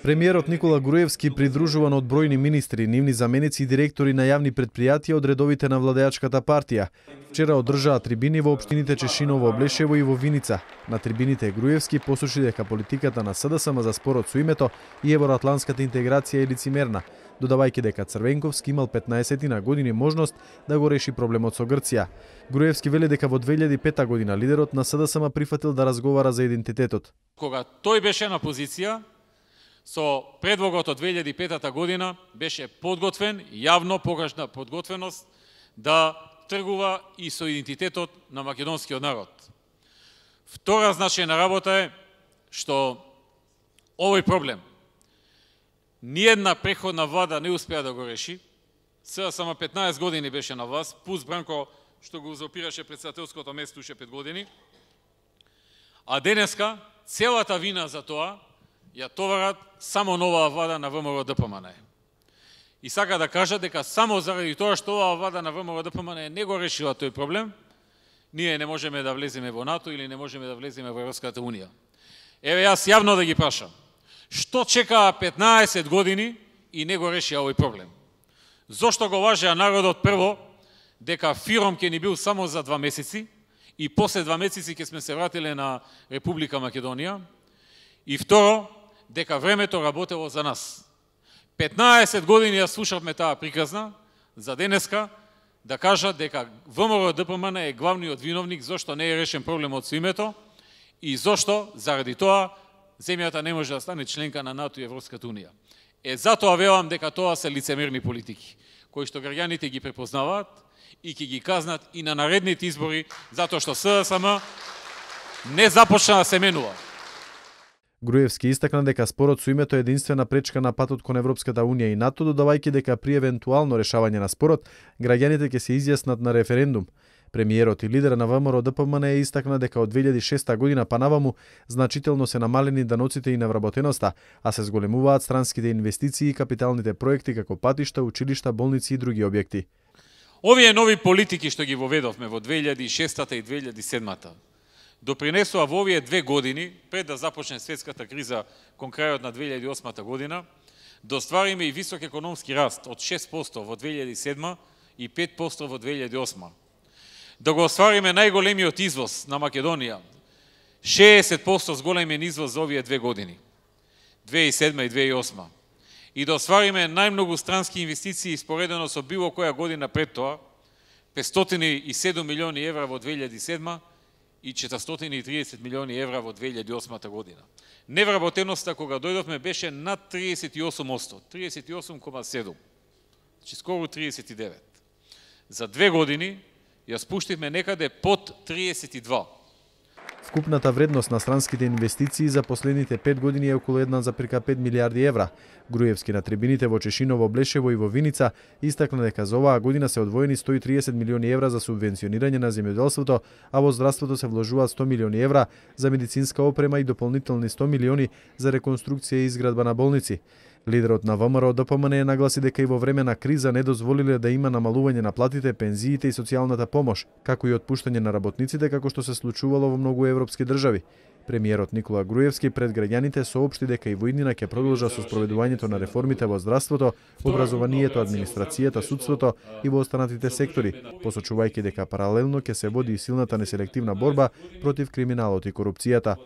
Премиерот Никола Груевски, придружуван од бројни министри, нивни заменици и директори на јавни предпријатија од редовите на владеачката партија, вчера одржаа трибини во општините Чешиново, Блешево и во Виница. На трибините Груевски посочи дека политиката на СДСМ за спорот со името и евроатланската интеграција е лицемерна, додавајќи дека Црвенковски имал 15 години можност да го реши проблемот со Грција. Груевски вели дека во 2005 година лидерот на СДСМ прифатил да разговара за идентитетот. Кога тој беше на позиција, со предлогот од 2005 година беше подготвен, јавно покажна подготвеност да тргува и со идентитетот на македонскиот народ. Втора значајна работа е што овој проблем ниедна преходна влада не успеа да го реши. Сега само 15 години беше на власт, плюс Бранко што го узурпираше председателското место уште 5 години. А денеска целата вина за тоа ја товарат само новаа влада на ВМРО-ДПМН. И сака да кажа дека само заради тоа што оваа влада на ВМРО-ДПМН не го решила тој проблем, ние не можеме да влеземе во НАТО или не можеме да влеземе во Европската унија. Еве јас јавно да ги прашам, што чекаа 15 години и не го решија овој проблем? Зошто го лажеа народот прво дека ФИРОМ ќе ни бил само за 2 месеци и после 2 месеци ќе сме се вратиле на Република Македонија? И второ, дека времето работело за нас. 15 години ја слушавме таа приказна, за денеска да кажат дека ВМРО-ДПМН е главниот виновник зошто не е решен проблемот со името и зошто заради тоа земјата не може да стане членка на НАТО и Европската унија. Затоа велам дека тоа се лицемерни политики, кои што граѓаните ги препознаваат и ќе ги казнат и на наредните избори, затоа што СДСМ не започна да се менува. Груевски истакна дека спорот со името е единствена пречка на патот кон Европската унија и НАТО, додавајќи дека при евентуално решавање на спорот, граѓаните ќе се изјаснат на референдум. Премиерот и лидер на ВМРО-ДПМН истакна дека од 2006 година па наваму значително се намалени даноците и невработеноста, а се зголемуваат странските инвестиции и капиталните проекти како патишта, училишта, болници и други објекти. Овие нови политики што ги воведовме во 2006 и 2007 допринесува во овие 2 години, пред да започне светската криза кон крајот на 2008 година, да оствариме и висок економски раст од 6% во 2007 и 5% во 2008. Да го оствариме најголемиот извоз на Македонија, 60% зголемен извоз за овие 2 години, 2007 и 2008. И да оствариме најмногу странски инвестиции споредено со било која година пред тоа, 507 милиони евра во 2007 и 430 милиони евра во 2008 година. Невработеноста кога дојдовме беше над 38%, 38,7%, значи скоро 39%. За 2 години ја спуштивме некаде под 32%. Вкупната вредност на странските инвестиции за последните 5 години е околу 1,5 милиарди евра. Груевски на трибините во Чешиново, Блешево и во Виница истакна дека за оваа година се одвоени 130 милиони евра за субвенционирање на земјоделството, а во здравството се вложуваат 100 милиони евра за медицинска опрема и дополнителни 100 милиони за реконструкција и изградба на болници. Лидерот на ВМРО-ДПМН нагласи дека и во време на криза не дозволиле да има намалување на платите, пензиите и социјалната помош, како и отпуштање на работниците, како што се случувало во многу европски држави. Премиерот Никола Груевски пред граѓаните соопшти дека и во иднина ќе продолжа со спроведувањето на реформите во здравството, образованието, администрацијата, судството и во останатите сектори, посочувајќи дека паралелно ќе се води и силната неселективна борба против криминалот и корупцијата.